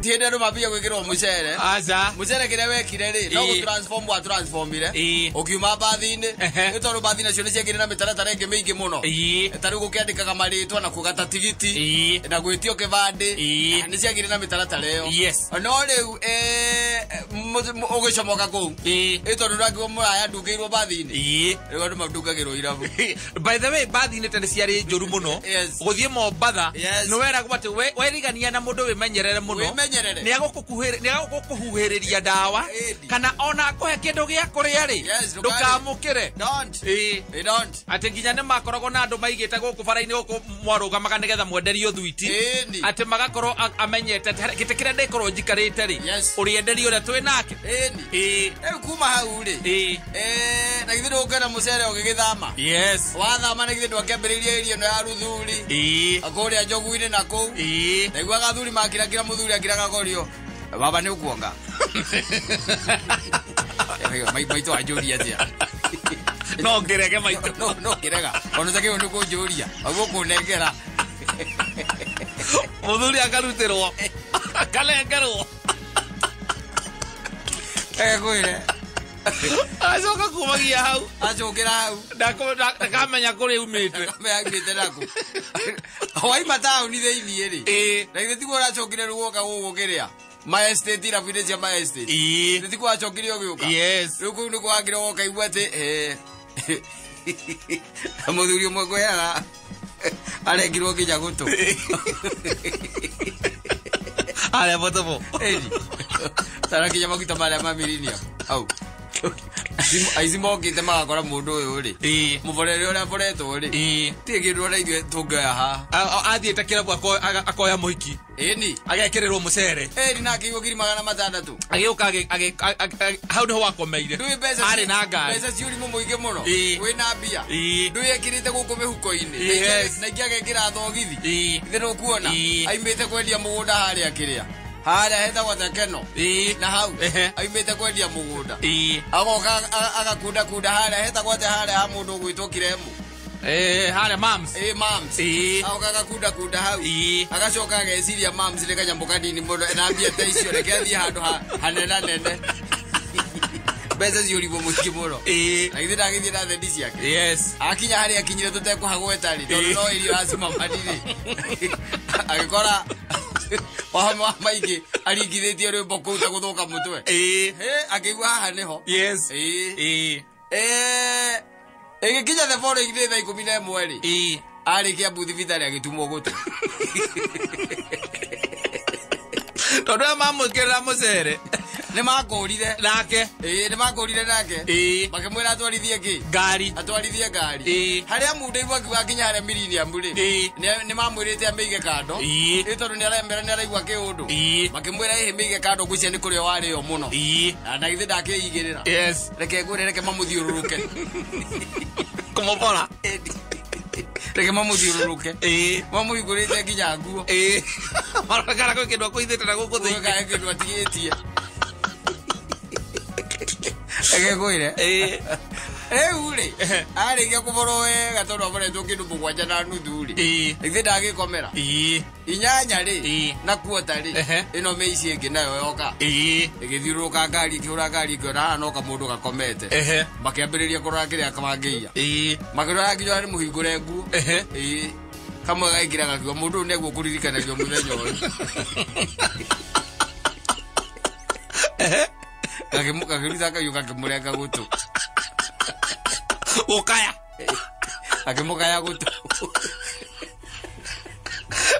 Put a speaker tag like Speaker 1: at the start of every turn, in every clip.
Speaker 1: tiende ndo mabia gwikirwo mucere
Speaker 2: aza
Speaker 1: mucere kire wekire ri no transform wa transformire ukiuma bathine ito ro bathine cio ni ciekire na mitaratara ingi mingi muno tari gukiandikaga maritwa na kugata tigiti na gwitio kibandi ni ciekire na mitaratara iyo no riu ugicomoka ku ito ndo rangi muraya ndungirwo bathine riu ndo mabdungagirwo irabu.
Speaker 2: By the way, bathine tene ciari njuru muno guthie Mombatha no wera gwate werigania na mundu wimenyerere muno ni agukuhuhiriria dawa kana ona kuhe kindu gia kuria ri ndukamukire don't ati nginya ni makoragwo na andu maigite guku bara-ini guku mwarugamaga nigetha mwenderio thuiti ati magakorwo amenyete gite kiria ndikorwo njikarite ri urienderio ria twi nake
Speaker 1: kuma hau ri na githe ndukena mucere ugigithama wathama na githe ndwakembiriria irio no ya ruthuri akuria njogu-ini naku na igua gathuri makira muthuri akiraga gorio baba ni ukuonga maito ajuria tia
Speaker 2: no ngirege maito
Speaker 1: no ngirega ono take ono kujuria agu kunengera
Speaker 2: muthuri akarutirwo akalengerwo
Speaker 1: kwire
Speaker 2: acoka kumagia hau
Speaker 1: acokera hau
Speaker 2: ndakamenya kuri umite
Speaker 1: naku waima tauni theinie ri na ithe tiguo uracokire rugoka gugukiria my estate ira vile cia my estate nditiko acokire ogiuka riu kuu niko agira woka igua ati muthuri umwe kwera arengirwo kinya gutu
Speaker 2: ale botobo
Speaker 1: tara kinya maguta maria mamirinia au aizimokite magakora mundu uyu ri muborere uria boretwo ri ti kindu ora ithuĩ tungaya ha
Speaker 2: athiĩte kĩrabu akoya mũhiki agekĩrĩrwo mũcere
Speaker 1: na akĩigwo 600
Speaker 2: agĩũka hau nĩho wakomeire arĩ na ngari
Speaker 1: mbeca ciũrimũ mũingĩ mũno wĩna mbia ndwĩekĩrĩte gũkũ mĩhuko-inĩ na ingĩ agekĩra thogithi ithe nĩũkuona aimĩte kwendia mũgũnda harĩa kĩrĩa harĩa hetagwo Thekeno na hau aimĩte kwendia mũgũnda agoka agakunda harĩa hetagwo ate harĩa ha mũndũ ũgwĩtwo Kiremu
Speaker 2: harĩa mams
Speaker 1: agoka agakunda hau agacoka ageciria mams nĩ kanyamũ kanini mũno na mbia ta icio reke athiĩ handũ hanenanene mbeca ciũrimũ mũingĩ mũno na ithe ndagĩthiĩ na thendi ciake akinya harĩa akinyire tũtekũhagweta-rĩ tondũ no irio acimamani-rĩ agĩkora wahama maingĩ aringithĩtie rwĩmbo kũu ta gũthũka mũtwe akĩigua haha nĩho ĩgĩkinya the following day thaa 11-rĩ arĩkia mbuthi thibitarĩ agĩtumwo gũtũ
Speaker 2: tondũ aya mamwĩkĩrĩra mũcere
Speaker 1: nĩmakũrire nake nĩmakũrire nake makĩmwĩra atwarithie ngari harĩa mundu igua akiuga nginya harĩa Millennium-rĩ nĩmamwĩrĩte amĩige kando tondũ nĩaremera nĩaraigua kĩũndũ makĩmwĩra ĩhĩ mĩige kando ngwĩciria nĩ kũrĩa warĩo mũno na githĩ ndakĩigĩrĩra reke ngwĩre reke mamũthiũrũrũke
Speaker 2: kũmũbora
Speaker 1: reke mamũthiũrũrũke mamũhingũrĩte nginya nguo
Speaker 2: marakara kwĩ kĩndũ akũithĩte na gũkũ thĩinĩ
Speaker 1: kĩndũ atigĩtie agĩkwĩre rĩu-rĩ arĩkia kũborwo wega tondũ aboretwo kĩndũ 7.5-rĩ ithe ndagĩkomera 8-rĩ na kuota-rĩ ĩno mĩici ĩngĩ nayo yoka ĩgĩthiũrũrũka ngari ĩkĩhũra ngari ĩkĩona haha no kamũndũ gakomete makĩambĩrĩria kũrora kĩrĩa kamangĩiya makĩrora nginya nĩ mũhingũre nguo kamwe gaĩkĩraga kiugo mũndũ ũyũ nĩguo kũririkanagio mũthenya ũyũ gakĩruta kahiũ gakĩmũrenga gũtũ
Speaker 2: ũkaya
Speaker 1: akĩmũkaya gũtũ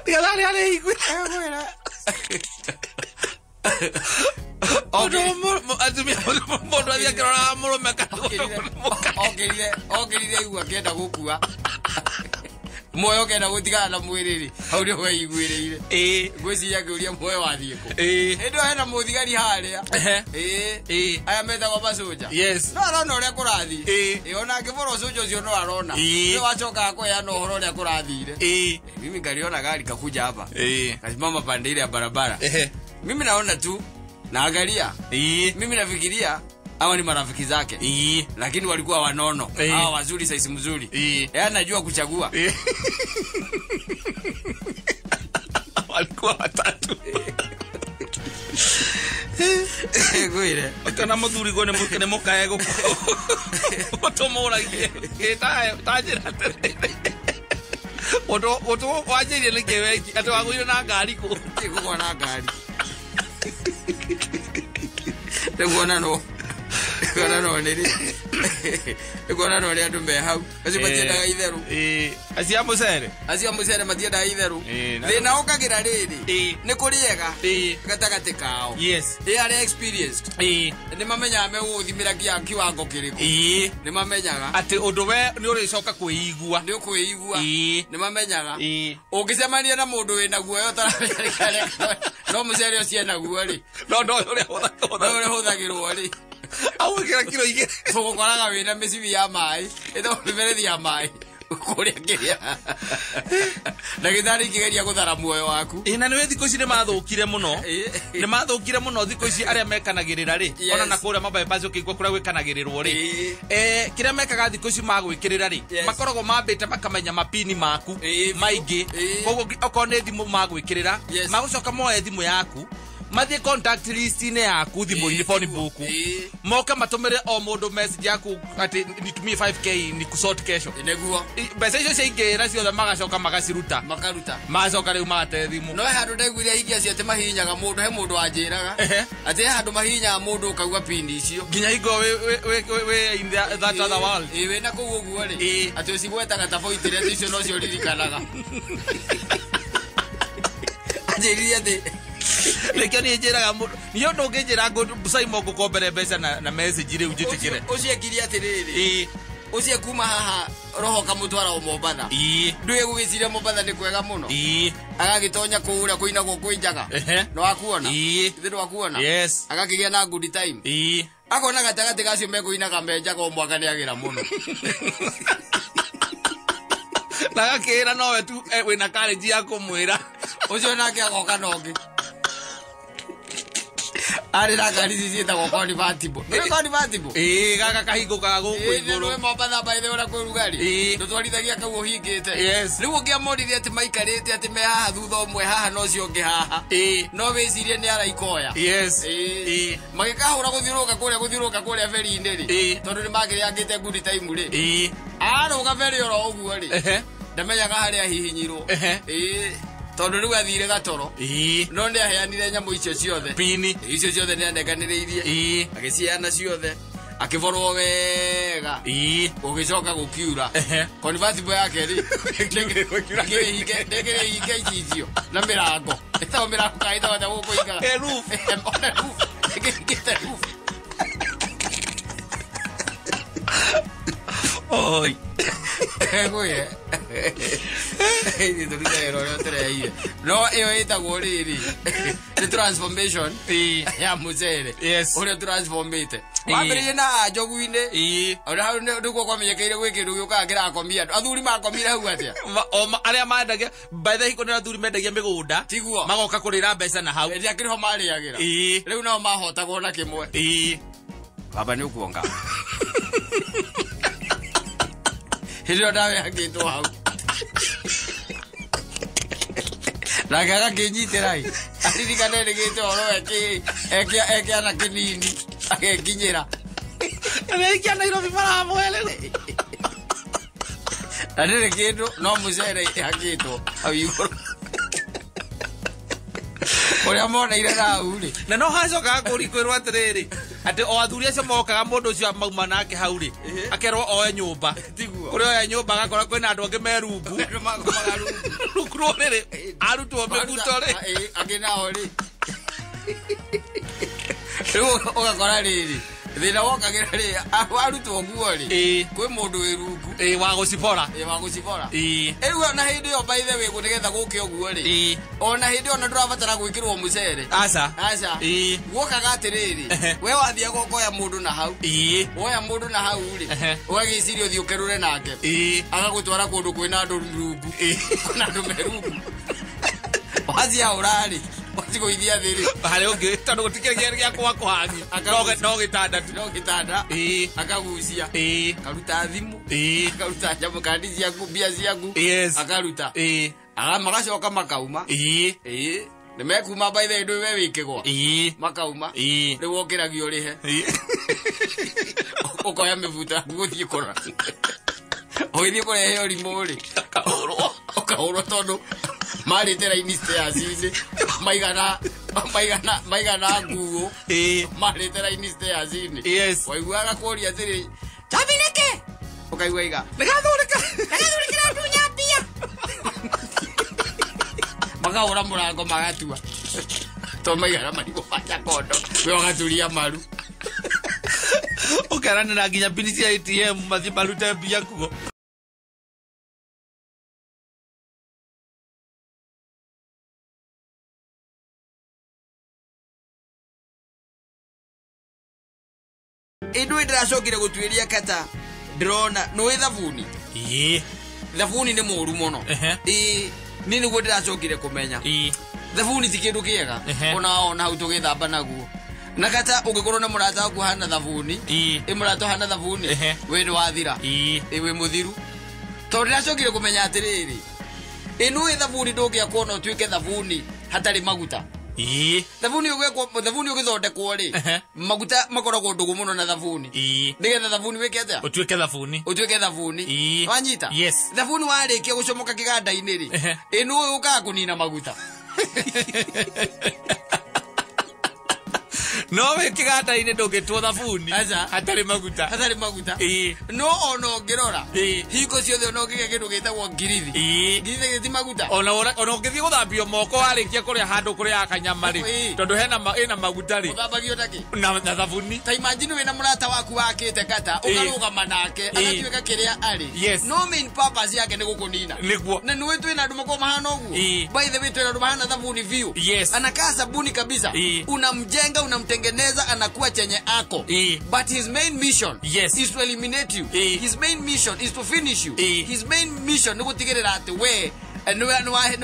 Speaker 2: nĩgetha arĩ hingũra mũndũ athiĩ akĩroraga mũrũme
Speaker 1: okĩrire igua akĩenda gũkua muoyo kenda gutigana na mwiriri hau nĩ weiguĩrĩire ngwĩciria akĩũria muoyo wathiĩ kũ hĩndĩ hena mũthigari harĩa aya metagwo masoja no arona ũrĩa kũrathiĩ ona angĩbora ũcoja ũcio no arona nĩ wacokaga kũheana ũhoro ũrĩa kũrathire mimi ngaliona gari kakuja hapa kasimama pande ile ya barabara mimi naona tu naangalia mimi nafikiria hawa ni marafiki zake lakini walikuwa wanono hawa wazuri size mzuri yeye anajua kuchagua
Speaker 2: walikuwa watatu
Speaker 1: Gwire.
Speaker 2: Kana muthuri go ne mukae go. Otomoragie. Tajira. Oto wajiri le keweki ati wagwire na ngari ko.
Speaker 1: Kigwa na ngari. Tegona no. Tegona no niri. Tegona no ri andu me hau. Aci matiendaga itheru.
Speaker 2: Acia
Speaker 1: mucere matiendaga itheru. Thina ukagira riri. Ni kuriega. Gatagati kao.
Speaker 2: Yes.
Speaker 1: They are experienced. Ni mamenya me guthimira kiwango kiriku. Ni mamenyaga
Speaker 2: ati undu we ni uricoka kuigua.
Speaker 1: Ni kuigua. Ni mamenyaga. Ungicemania na mundu wina guoyo tararikare. No mucere ucio na guo ri.
Speaker 2: No uri
Speaker 1: huthagirwo ri.
Speaker 2: Awikira kilo igire.
Speaker 1: Ugukoraga wina micibi ya mai. Ito miberethi ya mai. Kuria kiria. Ndagithari kigeria guthara muoyo waku.
Speaker 2: Na niwe thiko ici ni mathukire muno. Ni mathukire muno thiko ici aria mekanagirira ri. Ona na kuria mabypass ukigwa kuria gwikanagirirwo ri. Kiria mekaga thiko ici magwikirira ri. Makoragwo mambite makamenya mapini maku maingi. Koguo okone thimu magwikirira. Magucoka moe thimu yaku. Mathie contact list ine yaku thimu-ini phone book. Moka matumire o mundu message yaku ati nitumie 5k ni kusort kesho.
Speaker 1: Ineguo.
Speaker 2: Mbeca icio ciaingĩra ciothe magacoka magaciruta. Magacoka riu magate thimu.
Speaker 1: No handu ndaiguire hingia cio ati mahinyaga mundu he mundu anjiraga. Ati handu mahinyaga mundu ukaigua pini icio.
Speaker 2: Nginya hingo we in that other world.
Speaker 1: We na kuu uguo ri. Ati ucigwetaga ta point ria icio no cio ririkanaga. Anjiriria ati
Speaker 2: Lekio ni njiraga mundu ni undu nginjira Simon gukombere mbeca na message riu njitikire
Speaker 1: ucie kiria atiriri ucie kuma haha roho kamutwara o Mombatha ndui gugiciria Mombatha ni kwega muno agagitonya kuura kuina gukuinjaga no akuona thiru akuona agakigia na good time akona gatagati gacio mekuinaga menjaga o mwaka ni agira muno
Speaker 2: nagakira nowe tu wina college ya kumwira
Speaker 1: ucio nake agoka nongi ari na gari ciciita go convertible ni convertible
Speaker 2: gaka kahingo ka guku iguru
Speaker 1: ni Mombatha by the way ku rugari tutwarithagia kau uhingite riu ngia morire ati maikarite ati me haha thutha umwe haha no cio ngi haha no wicirie ni araikoya magikahura guthiuruka kuria feri-ini ri tondu ni magiriangite good time ri aruga feri oro uguo ri ndamenyaga haria hihinyirwo tondu riu athire gatoro no ndi aheanire nyamu icio ciothe
Speaker 2: pini
Speaker 1: icio ciothe ni aneganiriirie agiciana ciothe akivorwo wega ugicoka gukiura convertible yake ri ndegere hike icio na mirango itawo mirango kaida wata gukuingaga
Speaker 2: roof oi
Speaker 1: Egoye. Ni tu ero treie. No io itagwo riri. The transformation ya mucere. Ore transformate. Wambere na jogu-ine. Ora hau nduko kwamenyekeire gwikindu giuka ngira akomia. Athuri makomire hau atia.
Speaker 2: Aria mandagia by the way athuri mendagia migunda. Magoka kurira mbeca na hau.
Speaker 1: Ndia kiriho mariagira. Riu nao mahotagwo na kimwe. Baba ni ukuonga. Hilo dawe agitwo hau Ragaga kinyitirai aririkane rigitwo oro eki ana kinini agekinyira
Speaker 2: eki ana Nairobi maramwele
Speaker 1: Adere kindu no mucere agitwo au iguru Oria mona ire na uri
Speaker 2: na no hacoka kuri kwirwa atiriri ati o athuri acio mokaga mundu ucio mauma nake hau ri akerwo oe nyumba kuri oe nyumba agakora kwina andu angi merungu rukuru riri arutwo miguto ri
Speaker 1: aginaho ri riu ugakora riri thina wokagira ri arutwo nguo ri kwi mundu wirungu
Speaker 2: wa gucibora
Speaker 1: riu ona hindi yo by the way gutigetha guke uguo ri ona hindi ona ndurabatara gwikirwo mucere
Speaker 2: aca
Speaker 1: guokaga atiriri we wathia gokoya mundu na hau woya mundu na hau ri ugagiciria uthii ukerure nake agagutwara kundu kwina andu rungu na andu merungu wazia urari Watigo idea thiri.
Speaker 2: Hale onge tano tikere gya kwa kuhangi. No gitanda.
Speaker 1: Akagucia. Karuta thimu. Karuta jamu kandi ciaku bia ciaku. Akaruta. Magacoka makauma. Nimekuma by the way we wikigwa makauma riu okiragio rihe ukoya mivuta guthie kora oithie kurehe urimu ri ukahurwo tondu marite raini stairs-ini maigana nguo marite raini stairs-ini waiguaga kuria atiri tabireke ukaigua iga nigathurikira ndunya mbia magahura murango magatua to maigana marigo macha kondo we wagaturia maru
Speaker 2: ukaranira nginya pini cia ATM mathi marute mbia kuo.
Speaker 1: Indwe ndiracokire gutwiria kata drona no thavuni thavuni ni muru muno ni niguo ndiracokire kumenya thavuni ti kindu kiega ona hau tugithamba naguo na kata ungikorwo na murata waku hana thavuni murata hana thavuni we ni wathira we muthiru to ndiracokire kumenya atiriri inu thavuni ndugia kuona utwike thavuni hatari maguta thavuni ugithondekwo ri maguta makoragwo ndugu muno na thavuni nigetha thavuni wike atia
Speaker 2: utwike thavuni
Speaker 1: wanyita thavuni warikia gucomoka kiganda-ini ri inu ukaga kunina maguta
Speaker 2: no we kiganda-ini ndungitwo thavuni hatari maguta no ono ngirora hingo ciothe ono ngige kindu gitagwo ngirithi ti maguta
Speaker 1: ono
Speaker 2: ngithie guthambio moko warikia kuria handu kuria akanyama ri tondu ina maguta ri
Speaker 1: uthambagio taki
Speaker 2: na thavuni
Speaker 1: ta imagine wina murata waku wakite kata ukarugama nake agatwika kiria ari no main purpose yake ni gukunina
Speaker 2: niguo
Speaker 1: na niwe twina andu mako mahana uguo by the way twina andu mahana thavuni view anakaa sabuni kabisa unamjenga unamtengeneza anakuwa chenye ako but his main mission is to eliminate you his main mission is to finish you his main mission ni gutigirira ati we no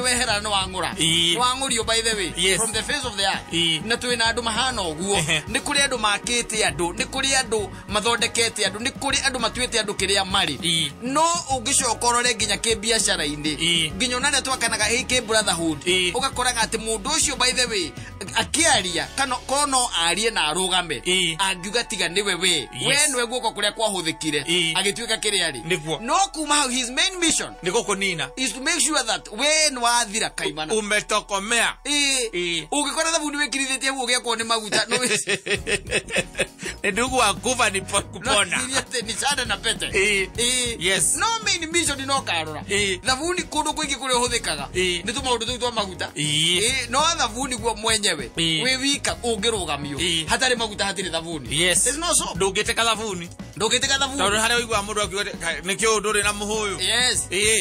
Speaker 1: hera no angura wangurio by the way from the face of the earth na twina andu mahana uguo ni kuri andu makite andu ni kuri andu mathondekete andu ni kuri andu matwite andu kiria mari no ungicokorore nginya ki biacara-ini nginya onare twakanaga hiki brotherhood ugakoraga ati mundu ucio by the way akiaria kana kono arie na arugame angiuga tiga niwe we niwe guko kuria kwahuthikire agitwika kiria ri no kuma his main mission
Speaker 2: ni gukunina
Speaker 1: is to make sure that we ni wathira kaimana
Speaker 2: umetokomea
Speaker 1: ugikora thavuni wikirithetie guo giakwo ni maguta no
Speaker 2: ndugu wa kuva ni kupona
Speaker 1: ni sada na pete no main mission no karora thavuni kundu kwingi kuri uhuthikaga ni tumaundu tu twa maguta no thavuni guo mwenyewe we wika ungirugamio hatari maguta hatiri thavuni
Speaker 2: it's
Speaker 1: no so
Speaker 2: ndungiteka thavuni tondu haria uigua mundu akiuga ni kiu nduri na muhuyu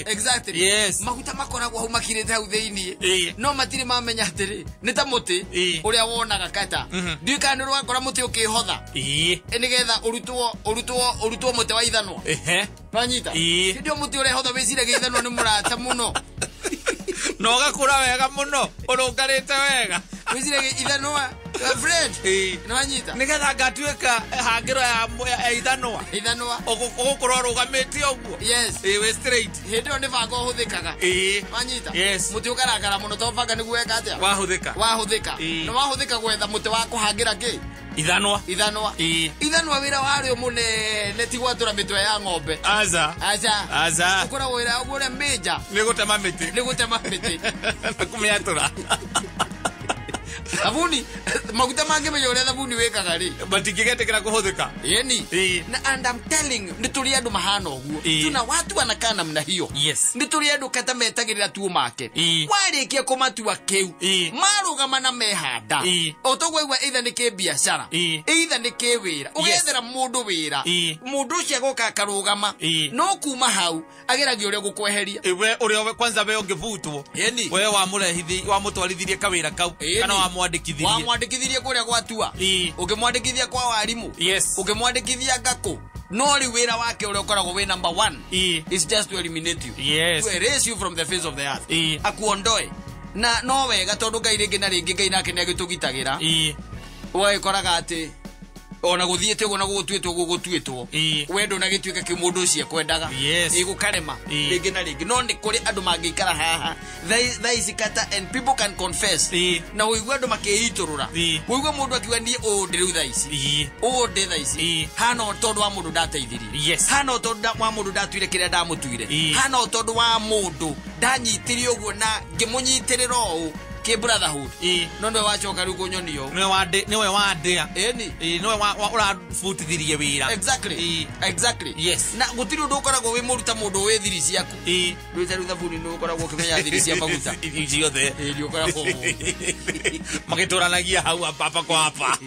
Speaker 1: exactly maguta makoragwo hau makirite hau thiini no matiri mamenya atiri ni ta muti uria wonaga kata ndikani rwakora muti ukihotha nigetha urutwo muti wa ithanwa wanyita ndio muti uria hotha wiciragia ithanwa ni murata muno
Speaker 2: no gakura wega muno urungarite wega
Speaker 1: wiciragia ithanwa friend nwanyita
Speaker 2: nigetha ngatwika hangiro ya ithanwa ugukorwo rugamite uguo we straight
Speaker 1: hindio ni banga uhuthikaga wanyita muti ugaragara muno to banga niguo eka atia wahuthika no wahuthika gwetha muti wa kuhangira ki ithanwa wira wario munene ti gwatura mitwe ya ng'ombe
Speaker 2: aza
Speaker 1: ukora wira ugure meja
Speaker 2: ni gutema miti
Speaker 1: kumiatura thavuni maguta mangi menyo uria thavuni wikaga ri
Speaker 2: batingigetekera kuhuthika
Speaker 1: na and I'm telling ni turi andu mahana uguo tuna watu wanakaa namna hiyo ni turi andu kata metagirira tuo make warikia kumatua kiu marugama na mehanda otogwa either ni ki biashara either ni ki wira ugethera mundu wira mundu ucio goka karugama no kuma hau ageragia uria gukweheria
Speaker 2: we uria kwanza we ungivutwo we wa murehithi wa mutwarithirie kawira kau kana wa
Speaker 1: mwandikithirie kuria gwatua ukimwandikithia kwa warimu ukimwandikithia ngako no ri wira wake uria ukoragwo we number 1 is just to eliminate you to erase you from the face of the earth akuondoe na no wega tondu ngai ringi na ringi ngai nake ni agitugitagira we koraga ati ona guthiete ugo na gutwetwo gutwetwo wendo na gituika kimundu ucio kwendaga igukarema ringi na ringi no ni kuri andu mangikara haha they sikata and people can confess na uigwa andu makiiturura uigwa mundu akiwa ni ndiru thaici ndi thaici hana tondu wa mundu ndateithirie hana tondu wa mundu ndatuire kiria ndamutuire hana tondu wa mundu ndanyitirie uguo na ngimunyitirira u ke brotherhood no ndo wachoka ruko nyonio
Speaker 2: niwe wadia
Speaker 1: eni
Speaker 2: niwe urafutithirie wira
Speaker 1: exactly yes na gutiri undu ukoragwo wi muruta mundu wi thiri ciaku ndwita rutha buni no ukoragwo ukimenya thiri cia maguta
Speaker 2: ijiothe
Speaker 1: ndio ukoragwo
Speaker 2: magitoranagia hau hapa kwa hapa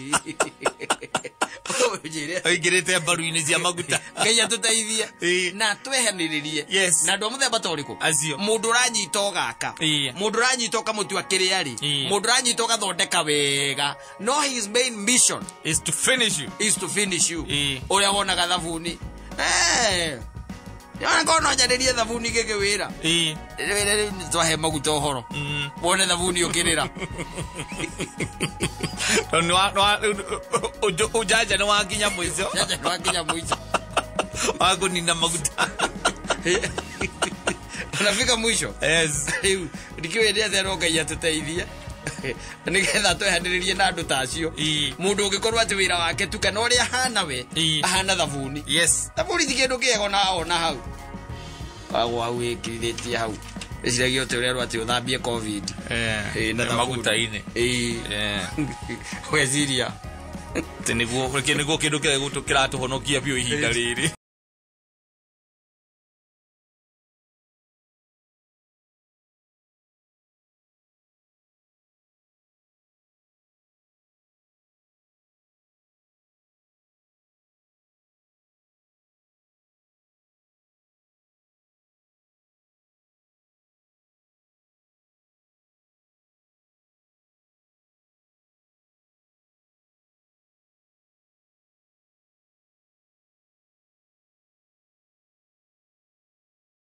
Speaker 2: oigirite mbaru-ini cia maguta
Speaker 1: Ngai atuteithie na twehaniririe na ndo muthemba toriku mundu uranyita ugaka mundu uranyita ukamutua kiria ri mundu uranyita ugathondeka wega no his main mission
Speaker 2: is to finish you
Speaker 1: uria wonaga thabuni yana kono njadirie thabuni gike wira twahe maguta uhoro wone thabuni ukirira
Speaker 2: ujaja no wakinya mwizo wago nina maguta
Speaker 1: tunafika mwisho ndikiwendea thero Ngai atuteithie nigetha twehaniririe na andu tacio mundu ungikorwo ati wira wake tu kana uria hana we ahana thabuni thabuni ti kindu kiego na ona hau hau ikiritie hau iciragia uti uria rwati uthambie covid
Speaker 2: na maguta-ini
Speaker 1: weciria
Speaker 2: niguo kindu kiratuhonokia bio ihinda riri